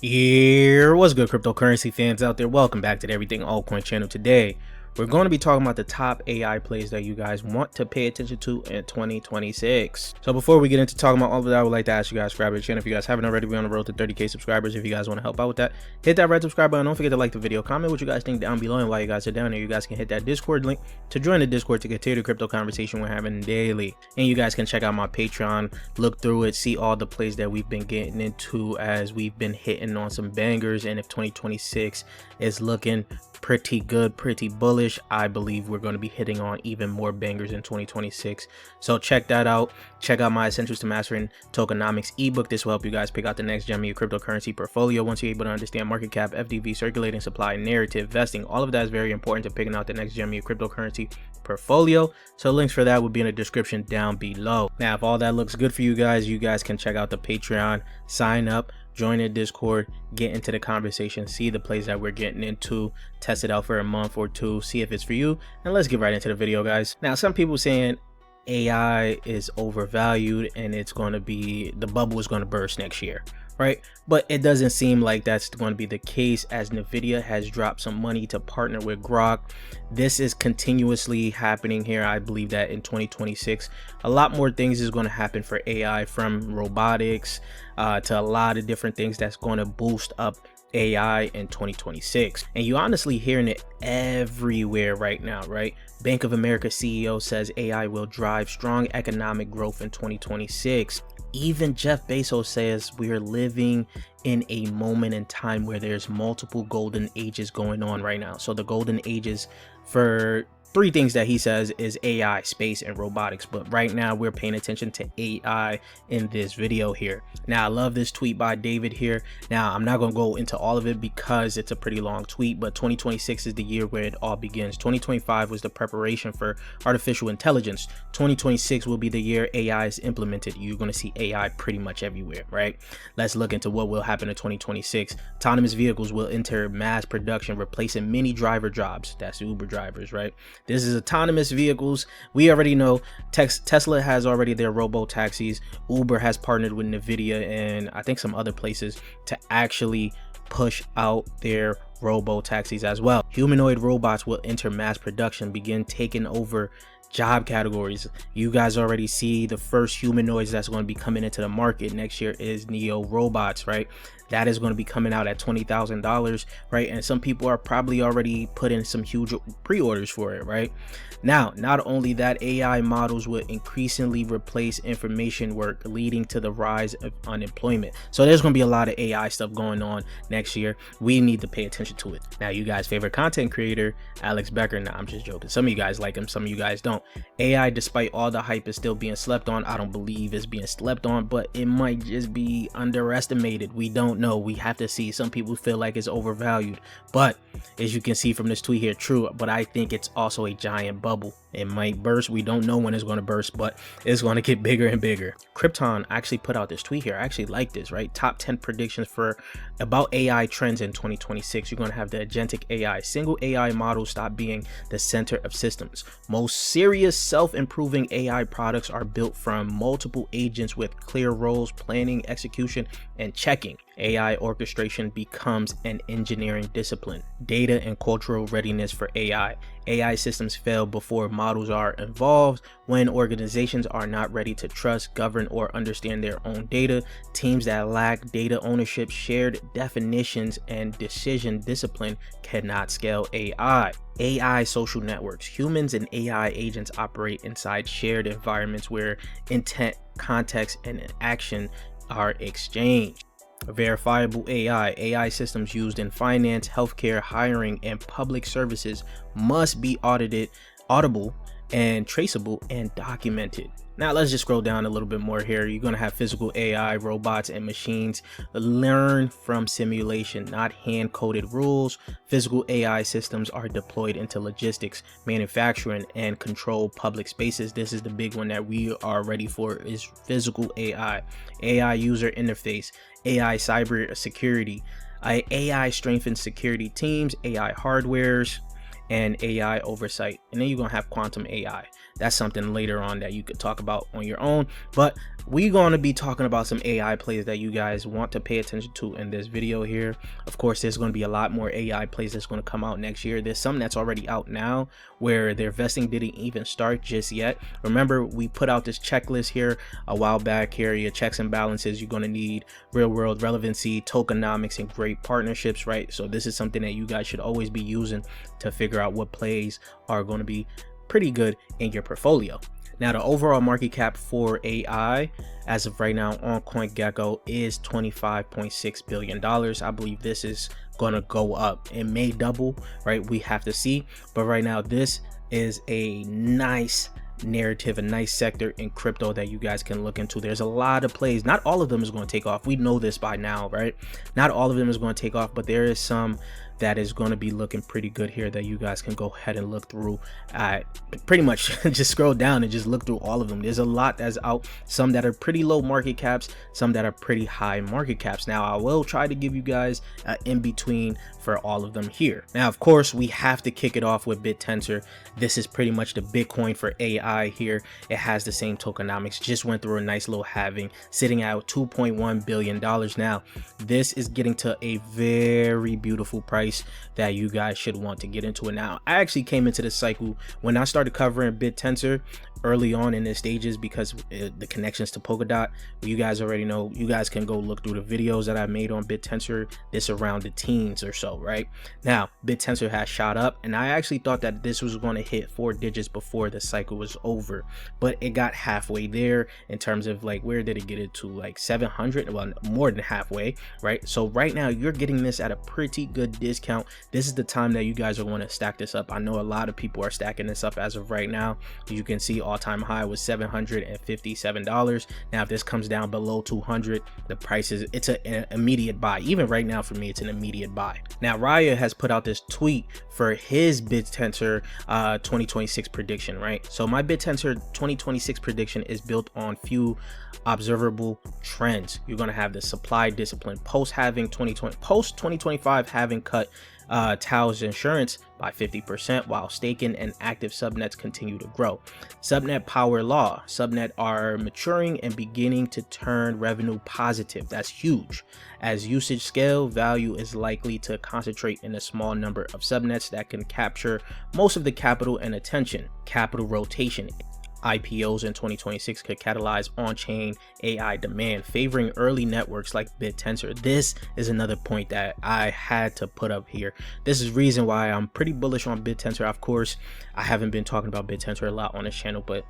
Here, what's good, cryptocurrency fans out there? Welcome back to the Everything Altcoin channel. Today, we're going to be talking about the top AI plays that you guys want to pay attention to in 2026. So before we get into talking about all of that, I would like to ask you guys to subscribe to the channel. If you guys haven't already, we're on the road to 30K subscribers. If you guys want to help out with that, hit that red subscribe button. Don't forget to like the video, comment what you guys think down below, and while you guys are down there, you guys can hit that Discord link to join the Discord to continue the crypto conversation we're having daily. And you guys can check out my Patreon, look through it, see all the plays that we've been getting into as we've been hitting on some bangers. And if 2026 is looking pretty good, pretty bullish, I believe we're going to be hitting on even more bangers in 2026. So check that out. Check out my Essentials to Mastering Tokenomics ebook. This will help you guys pick out the next gem of your cryptocurrency portfolio. Once you're able to understand market cap, FDV, circulating supply, narrative, vesting, all of that is very important to picking out the next gem of your cryptocurrency portfolio. So links for that will be in the description down below. Now, if all that looks good for you guys can check out the Patreon, sign up, join the Discord, get into the conversation, see the plays that we're getting into, test it out for a month or two, see if it's for you, and let's get right into the video, guys. Now, some people saying AI is overvalued and it's going to be, the bubble is going to burst next year, right? But it doesn't seem like that's going to be the case, as Nvidia has dropped some money to partner with Grok. This is continuously happening here. I believe that in 2026 a lot more things is going to happen for AI, from robotics to a lot of different things that's going to boost up AI in 2026. And you honestly hearing it everywhere right now, right? Bank of America CEO says AI will drive strong economic growth in 2026. Even Jeff Bezos says we're living in a moment in time where there's multiple golden ages going on right now. So the golden ages for three things that he says is AI, space, and robotics. But right now we're paying attention to AI in this video here. Now, I love this tweet by David here. Now, I'm not going to go into all of it because it's a pretty long tweet, but 2026 is the year where it all begins. 2025 was the preparation for artificial intelligence. 2026 will be the year AI is implemented. You're going to see AI pretty much everywhere, right? Let's look into what will happen in 2026. Autonomous vehicles will enter mass production, replacing many driver jobs. That's Uber drivers, right? This is autonomous vehicles. We already know Tesla has already their robo taxis. Uber has partnered with Nvidia and I think some other places to actually push out their robo taxis as well. Humanoid robots will enter mass production, begin taking over job categories. You guys already see the first humanoids that's going to be coming into the market next year is Neo robots, right? That is going to be coming out at $20,000, right? And some people are probably already putting some huge pre-orders for it, right? Now, not only that, AI models will increasingly replace information work, leading to the rise of unemployment. So there's going to be a lot of AI stuff going on next year. We need to pay attention to it. Now, you guys' favorite content creator, Alex Becker. Nah, I'm just joking. Some of you guys like him, some of you guys don't. AI, despite all the hype, is still being slept on. I don't believe it's being slept on, but it might just be underestimated. We don't know. We have to see. Some people feel like it's overvalued, but as you can see from this tweet here, true, but I think it's also a giant bubble. It might burst. We don't know when it's going to burst, but it's going to get bigger and bigger. Krypton actually put out this tweet here. I actually like this, right? Top 10 predictions for about AI trends in 2026. You're going to have the agentic AI. Single AI models stop being the center of systems. Most serious self-improving AI products are built from multiple agents with clear roles, planning, execution, and checking. AI orchestration becomes an engineering discipline. Data and cultural readiness for AI. AI systems fail before models are involved. When organizations are not ready to trust, govern, or understand their own data, teams that lack data ownership, shared definitions, and decision discipline cannot scale AI. AI social networks. Humans and AI agents operate inside shared environments where intent, context, and action are exchanged. Verifiable AI systems used in finance, healthcare, hiring, and public services must be auditable, and traceable and documented. Now let's just scroll down a little bit more here. You're going to have physical AI, robots, and machines learn from simulation, not hand-coded rules. Physical AI systems are deployed into logistics, manufacturing, and control public spaces. This is the big one that we are ready for, is physical AI. AI user interface, AI cyber security. AI strengthens security teams, AI hardwares, and AI oversight. And then you're gonna have quantum AI. That's something later on that you could talk about on your own, but we're going to be talking about some AI plays that you guys want to pay attention to in this video here. Of course, there's going to be a lot more AI plays that's going to come out next year. There's some that's already out now where their vesting didn't even start just yet. Remember, we put out this checklist here a while back here, your checks and balances. You're going to need real world relevancy, tokenomics, and great partnerships, right? So this is something that you guys should always be using to figure out what plays are going to be pretty good in your portfolio. Now, the overall market cap for AI as of right now on CoinGecko is $25.6 billion. I believe this is going to go up. It may double, right? We have to see. But right now, this is a nice narrative, a nice sector in crypto that you guys can look into. There's a lot of plays. Not all of them is going to take off. We know this by now, right? Not all of them is going to take off, but there is some that is going to be looking pretty good here that you guys can go ahead and look through. Pretty much just scroll down and just look through all of them. There's a lot that's out, some that are pretty low market caps, some that are pretty high market caps. Now, I will try to give you guys in between for all of them here. Now, of course, we have to kick it off with BitTensor. This is pretty much the Bitcoin for AI here. It has the same tokenomics, just went through a nice little halving, sitting at $2.1 billion now. This is getting to a very beautiful price that you guys should want to get into it. Now, I actually came into this cycle when I started covering BitTensor early on in the stages because the connections to Polkadot, you guys already know. You guys can go look through the videos that I made on BitTensor. This around the teens or so, right? Now, BitTensor has shot up, and I actually thought that this was going to hit 4 digits before the cycle was over, but it got halfway there in terms of like, where did it get it to? Like 700? Well, more than halfway, right? So right now you're getting this at a pretty good discount. This is the time that you guys are going to stack this up. I know a lot of people are stacking this up as of right now. You can see all-time high was $757. Now, if this comes down below 200, the price is, it's an immediate buy. Even right now for me, it's an immediate buy. Now, Raya has put out this tweet for his BitTensor 2026 prediction, right? So my BitTensor 2026 prediction is built on few observable trends. You're going to have the supply discipline post 2025 having cut Tao's insurance by 50%, while staking and active subnets continue to grow. Subnet power law. Subnet are maturing and beginning to turn revenue positive. That's huge. As usage scale, value is likely to concentrate in a small number of subnets that can capture most of the capital and attention. Capital rotation. IPOs in 2026 could catalyze on-chain AI demand, favoring early networks like BitTensor. This is another point that I had to put up here. This is reason why I'm pretty bullish on BitTensor. Of course, I haven't been talking about BitTensor a lot on this channel, but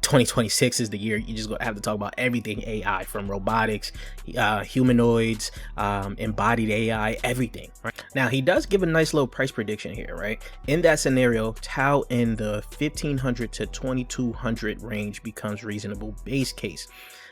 2026 is the year you just gonna have to talk about everything AI, from robotics, humanoids, embodied AI, everything, right? Now, he does give a nice little price prediction here, right? In that scenario, Tau in the 1500 to 2200 range becomes reasonable base case.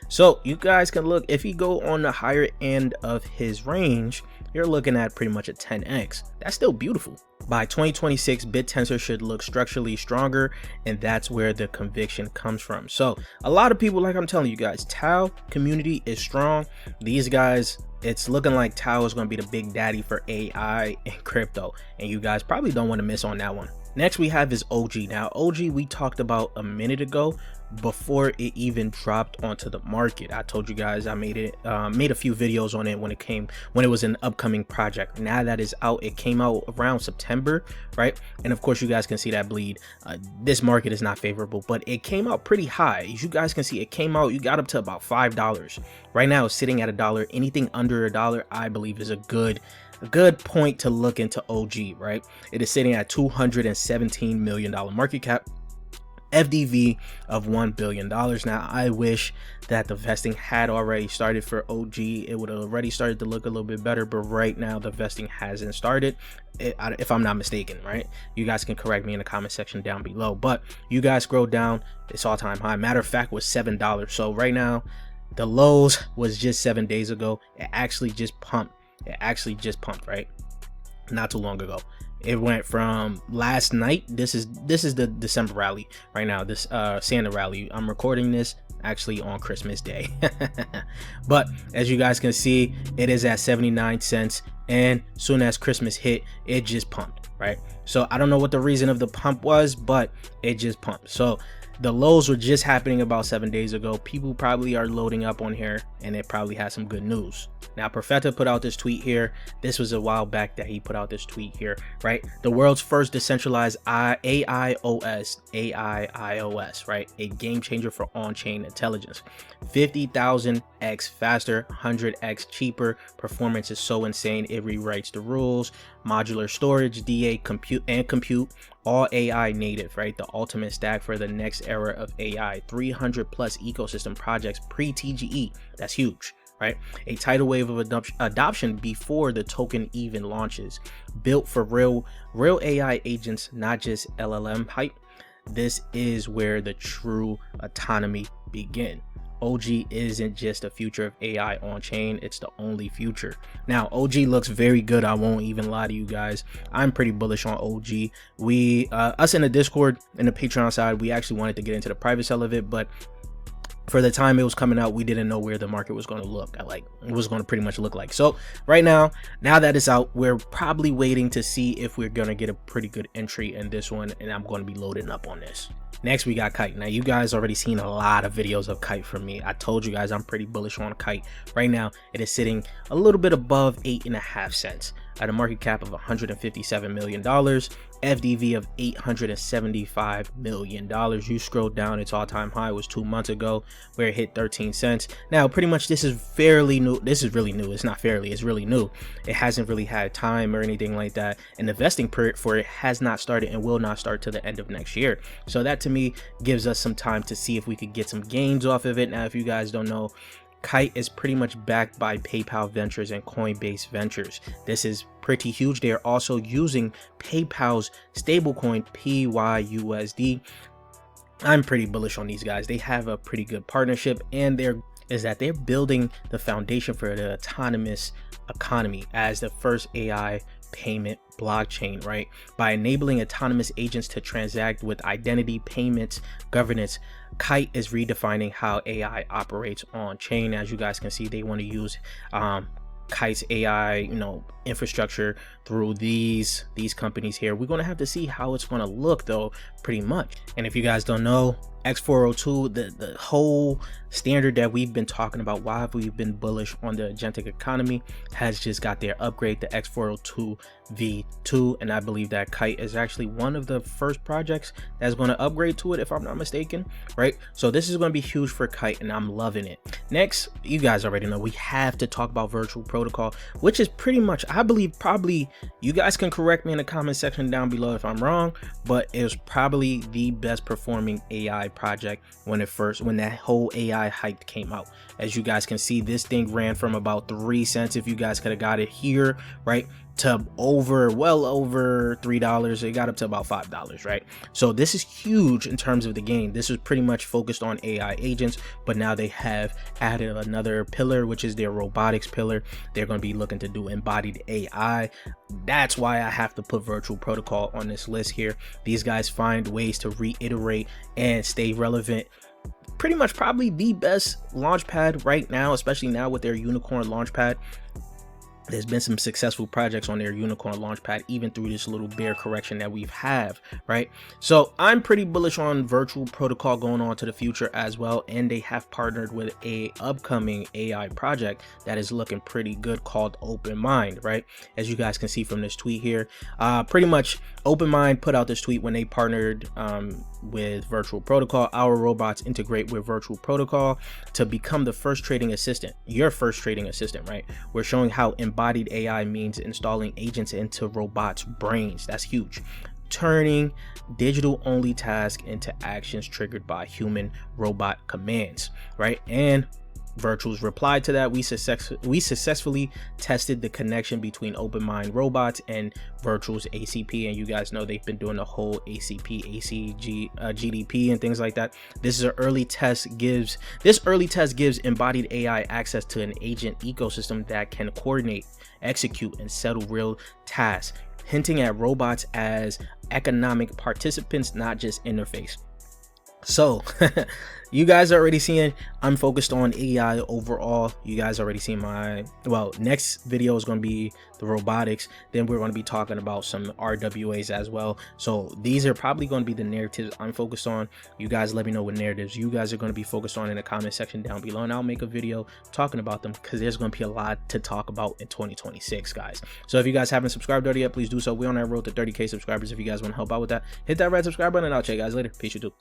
So you guys can look, if you go on the higher end of his range, you're looking at pretty much a 10x. That's still beautiful. By 2026, BitTensor should look structurally stronger, and that's where the conviction comes from. So a lot of people, like I'm telling you guys, Tau community is strong. These guys, it's looking like Tau is going to be the big daddy for AI and crypto, and you guys probably don't want to miss on that one. Next we have is OG. Now, OG we talked about a minute ago before it even dropped onto the market. I told you guys I made a few videos on it when it was an upcoming project. Now that is out, it came out around September, right? And of course you guys can see that bleed. This market is not favorable, but it came out pretty high. As you guys can see, it came out, you got up to about $5. Right now it's sitting at $1. Anything under $1, I believe, is a good point to look into OG, right? It is sitting at $217 million market cap, FDV of $1 billion. Now, I wish that the vesting had already started for OG. It would have already started to look a little bit better, but right now the vesting hasn't started, if I'm not mistaken, right? You guys can correct me in the comment section down below, but you guys scroll down, it's all-time high. Matter of fact, was $7. So right now, the lows was just 7 days ago. It actually just pumped. Right? Not too long ago. It went from last night. This is the December rally right now, this Santa rally. I'm recording this actually on Christmas Day. But as you guys can see, it is at 79 cents, and soon as Christmas hit, it just pumped, right? So I don't know what the reason of the pump was, but it just pumped. So the lows were just happening about 7 days ago. People probably are loading up on here, and it probably has some good news. Now, Profeta put out this tweet here. This was a while back that he put out this tweet here, right? The world's first decentralized AIOS, right? A game changer for on-chain intelligence. 50,000x faster, 100x cheaper. Performance is so insane, it rewrites the rules. Modular storage, DA, compute, all AI native, right? The ultimate stack for the next era of AI. 300 plus ecosystem projects pre-TGE. That's huge, right? A tidal wave of adoption before the token even launches. Built for real AI agents, not just LLM hype. This is where the true autonomy begins. OG isn't just a future of AI on chain, it's the only future. Now, OG looks very good. I won't even lie to you guys. I'm pretty bullish on OG. Us in the Discord and the Patreon side, we actually wanted to get into the private sale of it, but for the time it was coming out, we didn't know where the market was going to look like. It was going to pretty much look like. So right now that it's out, we're probably waiting to see if we're going to get a pretty good entry in this one, and I'm going to be loading up on this. Next, we got Kite. Now, you guys already seen a lot of videos of Kite from me. I told you guys I'm pretty bullish on Kite. Right now, it is sitting a little bit above 8.5 cents at a market cap of $157 million, FDV of $875 million. You scroll down, its all-time high was 2 months ago, where it hit 13 cents. Now, pretty much this is fairly new. This is really new. It's not fairly, it's really new. It hasn't really had time or anything like that. And the vesting period for it has not started and will not start till the end of next year. So that to me gives us some time to see if we could get some gains off of it. Now, if you guys don't know, Kite is pretty much backed by PayPal Ventures and Coinbase Ventures. This is pretty huge. They are also using PayPal's stablecoin PYUSD. I'm pretty bullish on these guys. They have a pretty good partnership, and they're building the foundation for the autonomous economy as the first AI payment blockchain, right? By enabling autonomous agents to transact with identity, payments, governance, Kite is redefining how AI operates on chain. As you guys can see, they want to use Kite's AI, infrastructure through these companies here. We're going to have to see how it's going to look though, pretty much. And if you guys don't know, X402, the whole standard that we've been talking about, why have we been bullish on the agentic economy, has just got their upgrade to X402 V2, and I believe that Kite is actually one of the first projects that's going to upgrade to it, if I'm not mistaken, right? So this is going to be huge for Kite, and I'm loving it. Next, you guys already know, we have to talk about Virtual Protocol, which is pretty much, I believe, probably, you guys can correct me in the comment section down below if I'm wrong, but it was probably the best performing AI project when that whole AI hype came out. As you guys can see, this thing ran from about 3 cents, if you guys could have got it here, right, to well over $3. It got up to about $5, right? So this is huge in terms of the game. This is pretty much focused on AI agents, but now they have added another pillar, which is their robotics pillar. They're going to be looking to do embodied AI. That's why I have to put Virtual Protocol on this list here. These guys find ways to reiterate and stay relevant. Pretty much probably the best launchpad right now, especially now with their unicorn launchpad. There's been some successful projects on their unicorn launchpad, even through this little bear correction that we've had, right? So I'm pretty bullish on Virtual Protocol going on to the future as well, and they have partnered with a upcoming AI project that is looking pretty good called OpenMind, right? As you guys can see from this tweet here, pretty much OpenMind put out this tweet when they partnered with Virtual Protocol. Our robots integrate with Virtual Protocol to become the first trading assistant, your first trading assistant, right? We're showing how embodied AI means installing agents into robots' brains. That's huge. Turning digital only tasks into actions triggered by human robot commands, right? And Virtual's replied to that. We successfully tested the connection between OpenMind robots and Virtual's ACP, and you guys know they've been doing the whole ACP, GDP and things like that. This early test gives embodied AI access to an agent ecosystem that can coordinate, execute, and settle real tasks, hinting at robots as economic participants, not just interface. So you guys are already seeing I'm focused on AI overall. You guys already seen my, well, next video is going to be the robotics, then we're going to be talking about some RWAs as well. So these are probably going to be the narratives I'm focused on. You guys let me know what narratives you guys are going to be focused on in the comment section down below, and I'll make a video talking about them, because there's going to be a lot to talk about in 2026, guys. So if you guys haven't subscribed already yet, please do so. We're on that road to 30k subscribers. If you guys want to help out with that, hit that red subscribe button, and I'll check you guys later. Peace, YouTube.